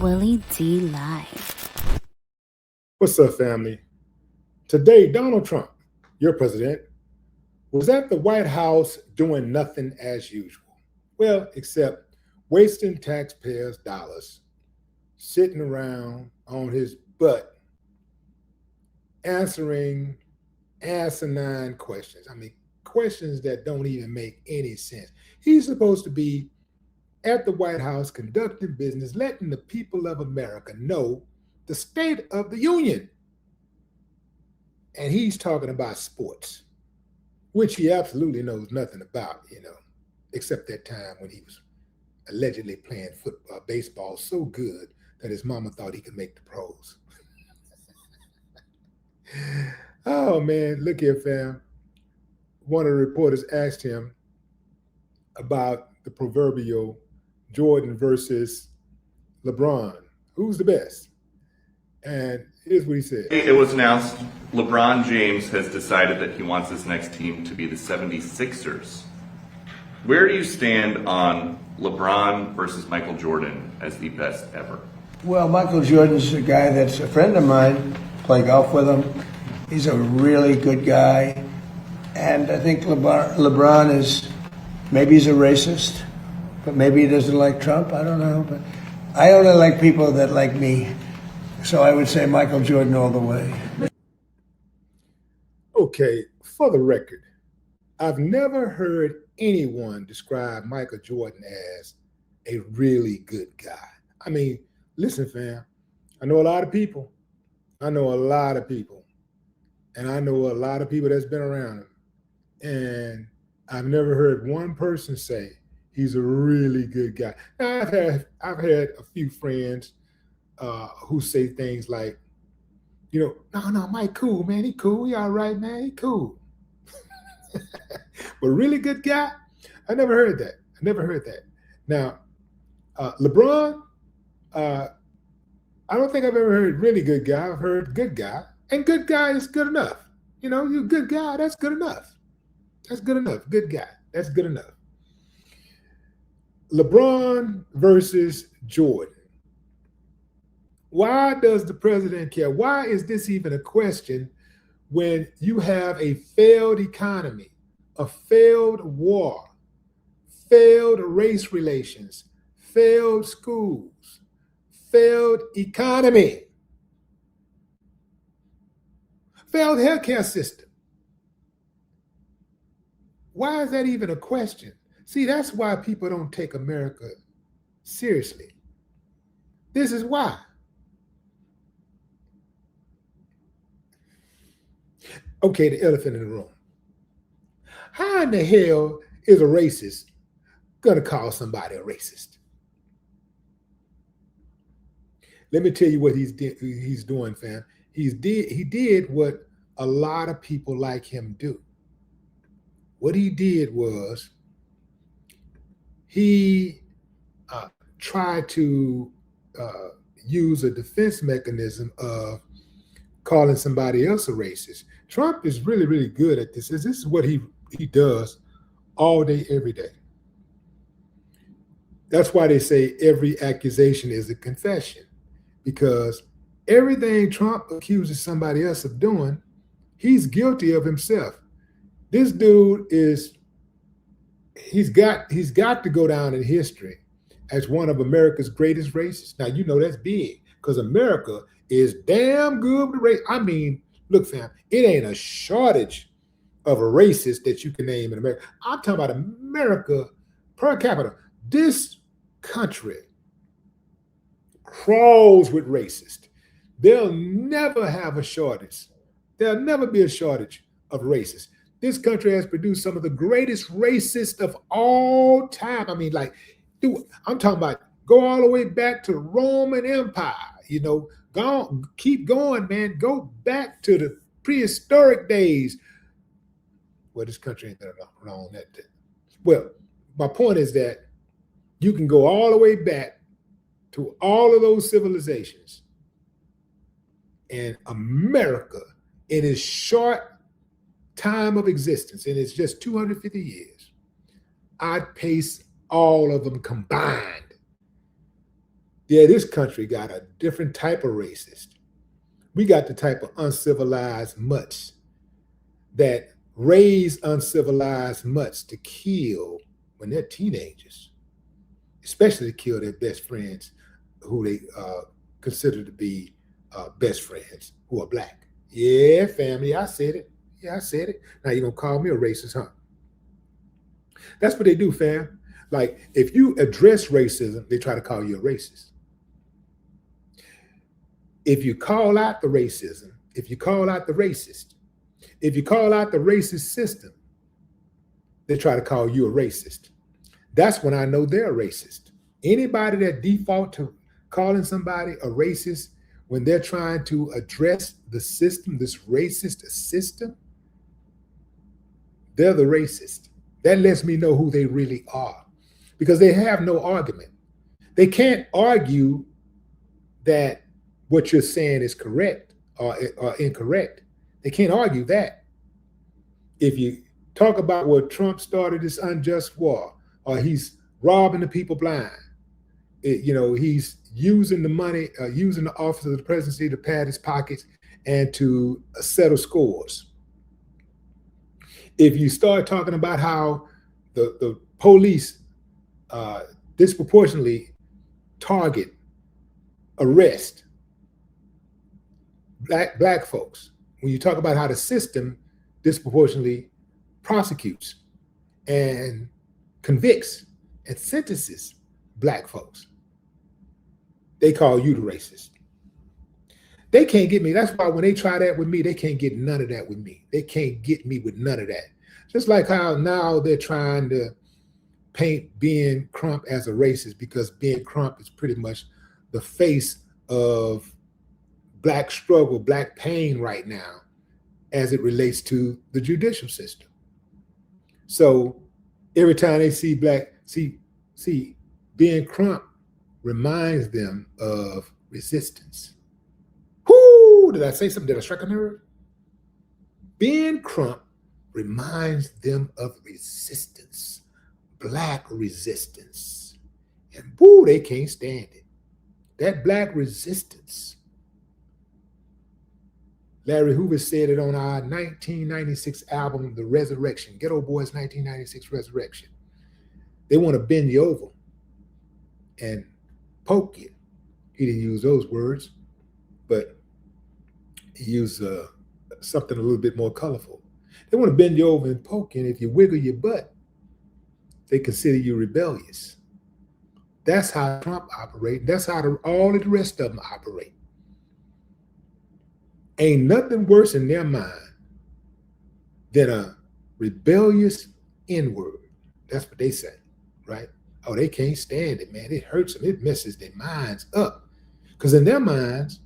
Willie D Live. What's up, family? Today, Donald Trump, your president, was at the White House doing nothing as usual. Well, except wasting taxpayers' dollars, sitting around on his butt, answering asinine questions. Questions that don't even make any sense. He's supposed to be at the White House conducting business, letting the people of America know the state of the union. And he's talking about sports, which he absolutely knows nothing about, except that time when he was allegedly playing baseball so good that his mama thought he could make the pros. Oh, man, look here, fam. One of the reporters asked him about the proverbial Jordan versus LeBron. Who's the best? And here's what he said. It was announced LeBron James has decided that he wants his next team to be the 76ers. Where do you stand on LeBron versus Michael Jordan as the best ever? Well, Michael Jordan's a guy that's a friend of mine. Play golf with him. He's a really good guy. And I think LeBron is, maybe he's a racist, but maybe he doesn't like Trump. I don't know. But I only like people that like me. So I would say Michael Jordan all the way. Okay, for the record, I've never heard anyone describe Michael Jordan as a really good guy. Listen, fam, I know a lot of people. And I know a lot of people that's been around him. And I've never heard one person say he's a really good guy. Now, I've had a few friends who say things like, no, Mike cool, man. He cool. He all right, man. He cool. But really good guy? I never heard that. Now, LeBron, I don't think I've ever heard really good guy. I've heard good guy. And good guy is good enough. You're a good guy. That's good enough. That's good enough. Good guy. That's good enough. LeBron versus Jordan. Why does the president care? Why is this even a question when you have a failed economy, a failed war, failed race relations, failed schools, failed economy, failed healthcare system? Why is that even a question? See, that's why people don't take America seriously. This is why. Okay, the elephant in the room. How in the hell is a racist going to call somebody a racist? Let me tell you what he's doing, fam. He did what a lot of people like him do. What he did was he tried to use a defense mechanism of calling somebody else a racist. Trump is really, really good at this. This is what he does all day, every day. That's why they say every accusation is a confession, because everything Trump accuses somebody else of doing, he's guilty of himself. This dude he's got to go down in history as one of America's greatest racists. Now, that's big, because America is damn good with race. Look, fam, it ain't a shortage of a racist that you can name in America. I'm talking about America per capita. This country crawls with racists. They'll never have a shortage. There'll never be a shortage of racists. This country has produced some of the greatest racists of all time. I'm talking about go all the way back to the Roman Empire, keep going, man. Go back to the prehistoric days. Well, this country ain't been around that day. Well, my point is that you can go all the way back to all of those civilizations. And America, in its short time of existence, and it's just 250 years, I'd pace all of them combined Yeah, this country got a different type of racist. We got the type of uncivilized mutts that raise uncivilized mutts to kill when they're teenagers, especially to kill their best friends who they consider to be best friends who are black. Yeah, family, I said it. Yeah, I said it. Now you're going to call me a racist, huh? That's what they do, fam. Like, if you address racism, they try to call you a racist. If you call out the racism, if you call out the racist, if you call out the racist system, they try to call you a racist. That's when I know they're a racist. Anybody that default to calling somebody a racist when they're trying to address the system, this racist system, they're the racist. That lets me know who they really are, because they have no argument. They can't argue that what you're saying is correct or incorrect. They can't argue that. If you talk about what Trump started this unjust war, or he's robbing the people blind, he's using the money, using the office of the presidency to pad his pockets and to settle scores. If you start talking about how the police disproportionately target, arrest black folks, when you talk about how the system disproportionately prosecutes and convicts and sentences black folks, they call you the racist. They can't get me. That's why when they try that with me, they can't get none of that with me. They can't get me with none of that. Just like how now they're trying to paint Ben Crump as a racist, because Ben Crump is pretty much the face of black struggle, black pain right now as it relates to the judicial system. So every time they see Ben Crump reminds them of resistance. Whoo! Did I say something? Did I strike a nerve? Ben Crump reminds them of resistance, black resistance. And whoo, they can't stand it. That black resistance. Larry Hoover said it on our 1996 album, The Resurrection, Ghetto Boys 1996 Resurrection. They want to bend you over and poke you. He didn't use those words, but he used something a little bit more colorful. They want to bend you over and poke you, and if you wiggle your butt, they consider you rebellious. That's how Trump operates. That's how all of the rest of them operate. Ain't nothing worse in their mind than a rebellious N-word. That's what they say, right? Oh, they can't stand it, man. It hurts them. It messes their minds up. Because in their minds,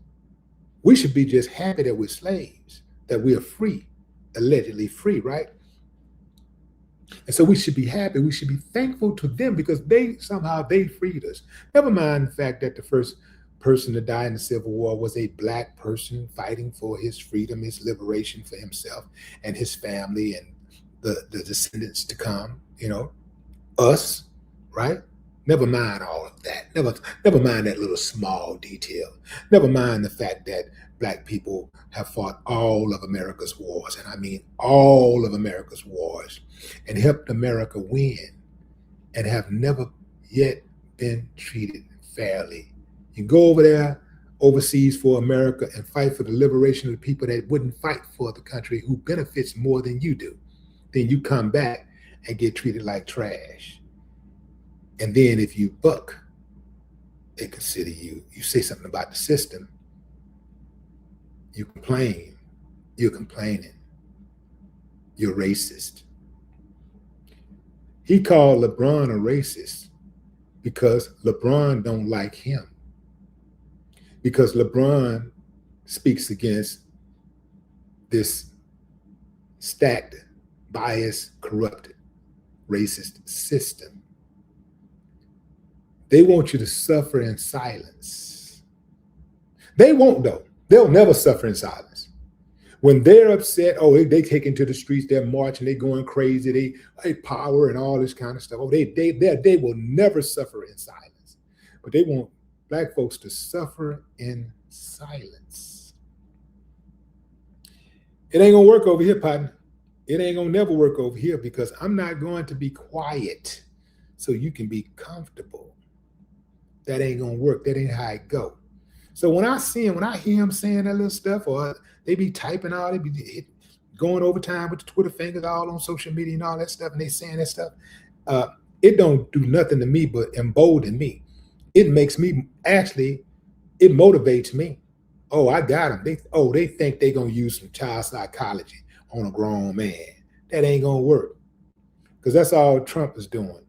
we should be just happy that we're slaves, that we are free, allegedly free, right? And so we should be happy. We should be thankful to them because they freed us. Never mind the fact that the first person to die in the Civil War was a black person fighting for his freedom, his liberation for himself and his family and the descendants to come, us, right? Never mind all of that. Never mind that little small detail. Never mind the fact that black people have fought all of America's wars, and I mean all of America's wars, and helped America win, and have never yet been treated fairly. You go over there overseas for America and fight for the liberation of the people that wouldn't fight for the country, who benefits more than you do. Then you come back and get treated like trash. And then if you buck, they consider you say something about the system, you complain, you're complaining, you're racist. He called LeBron a racist because LeBron don't like him. Because LeBron speaks against this stacked, biased, corrupted, racist system. They want you to suffer in silence. They won't, though. They'll never suffer in silence. When they're upset, they taking to the streets, they're marching, they're going crazy, they power and all this kind of stuff. They will never suffer in silence. But they want black folks to suffer in silence. It ain't gonna work over here, partner. It ain't gonna never work over here because I'm not going to be quiet so you can be comfortable. That ain't gonna work. That ain't how it go. So when I hear him saying that little stuff, or they be typing all, they be going overtime with the Twitter fingers all on social media and all that stuff, and they saying that stuff, it don't do nothing to me but embolden me. It makes me it motivates me. Oh, I got them. They think they gonna use some child psychology on a grown man. That ain't gonna work. Because that's all Trump is doing.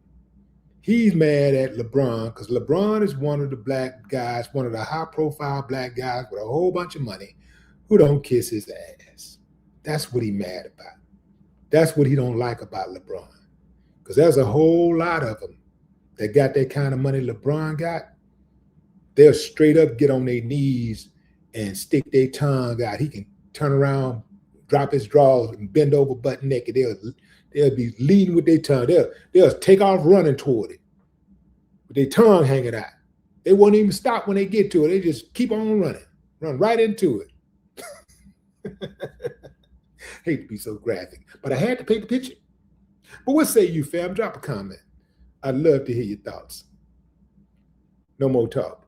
He's mad at LeBron because LeBron is one of the black guys, one of the high-profile black guys with a whole bunch of money who don't kiss his ass. That's what he mad about. That's what he don't like about LeBron. Because there's a whole lot of them that got that kind of money LeBron got. They'll straight up get on their knees and stick their tongue out. He can turn around, drop his drawers, and bend over butt naked. They'll be leading with their tongue. They'll take off running toward it with their tongue hanging out. They won't even stop when they get to it. They just keep on running, run right into it. Hate to be so graphic, but I had to paint the picture. But what say you, fam? Drop a comment. I'd love to hear your thoughts. No more talk.